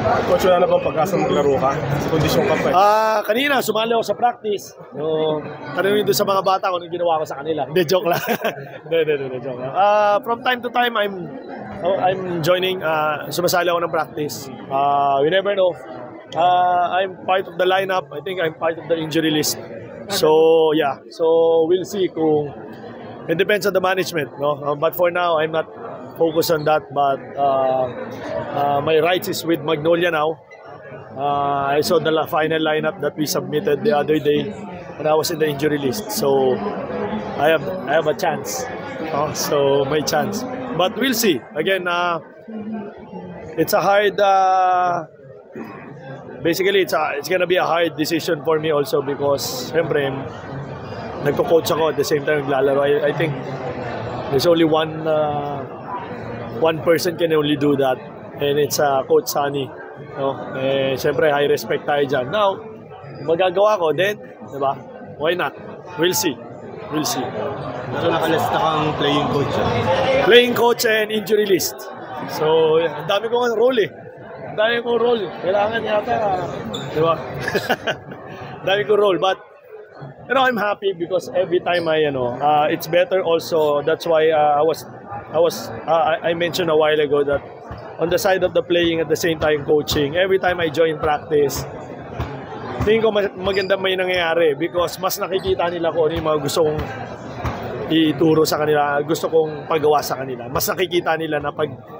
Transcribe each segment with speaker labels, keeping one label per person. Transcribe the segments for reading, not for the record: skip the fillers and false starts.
Speaker 1: Coach, wala na bang pag-asa maglaro ka? Sa kondisyon ka pa eh.
Speaker 2: Kanina, sumali ako sa practice. Tanungin doon sa mga bata kung anong ginawa ko sa kanila. Hindi, joke lang. Hindi, joke lang. From time to time, I'm joining, sumasali ako ng practice. We never know. I'm part of the lineup. I think I'm part of the injury list. So, yeah. So, we'll see kung it depends on the management, no? But for now, I'm not focused on that. But my rights is with Magnolia now. I saw the final lineup that we submitted the other day, and I was in the injury list. So I have a chance. So my chance. But we'll see. Again, it's a hard. Basically, it's gonna be a hard decision for me also because, siyempre, nagko-coach ako at the same time naglalaro. I think there's only one person can only do that, and it's Coach Sunny. No? Siyempre, high respect tayo dyan. Now, magagawa ko, then, di ba? Why not? We'll see. We'll see.
Speaker 1: So, nakalista kang playing coach.
Speaker 2: Playing coach and injury list. So, ang dami kong role eh. Ang dami kong role. Kailangan yata, di ba? Ang dami kong role. But, I'm happy because every time it's better also. That's why I mentioned a while ago that on the side of the playing at the same time coaching, every time I join practice, tingin ko maganda may nangyayari because mas nakikita nila ko ano yung mga gusto kong ituro sa kanila, gusto kong pagawa sa kanila. Mas nakikita nila na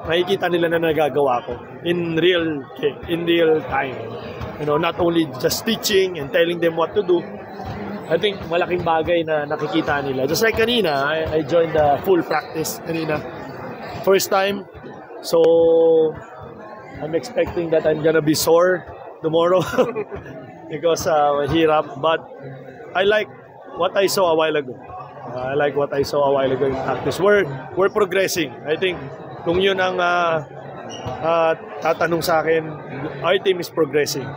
Speaker 2: nakikita nila na nagagawa ko in real time. Not only just teaching and telling them what to do. I think malaking bagay na nakikita nila. Just like kanina, I joined the full practice kanina. First time. So, I'm expecting that I'm gonna be sore tomorrow because hirap. But I like what I saw a while ago. In practice. We're progressing. I think kung yun ang tatanong sa akin, our team is progressing.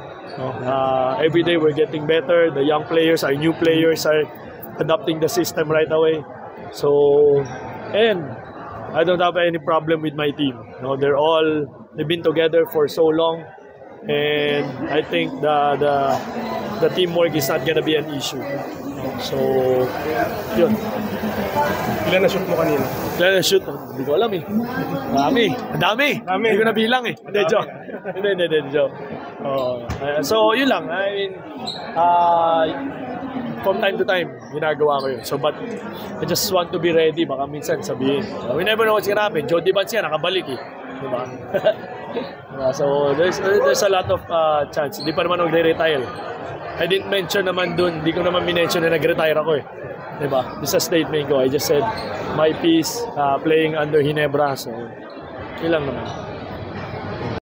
Speaker 2: Every day we're getting better. The young players, our new players are adopting the system right away. So, and I don't have any problem with my team. They've been together for so long, and I think the teamwork is not gonna be an issue. So, yun.
Speaker 1: Ilan na shoot mo kanina?
Speaker 2: Ilan na shoot? Hindi ko alam eh. Ang dami. Hindi ko nabilang eh. Hindi, joke. Hindi, joke. So, yun lang. I mean, from time to time, ginagawa ko yun. So, but I just want to be ready. Baka minsan sabihin, we never know what's gonna happen. Jody Vance yan, nakabalik eh. Diba? So, there's a lot of chance. Hindi pa naman nag-retire. I didn't mention naman dun, hindi ko naman minention na nag-retire ako eh. Diba? This is a statement ko. I just said, my piece, playing under Ginebra. So, yun lang naman.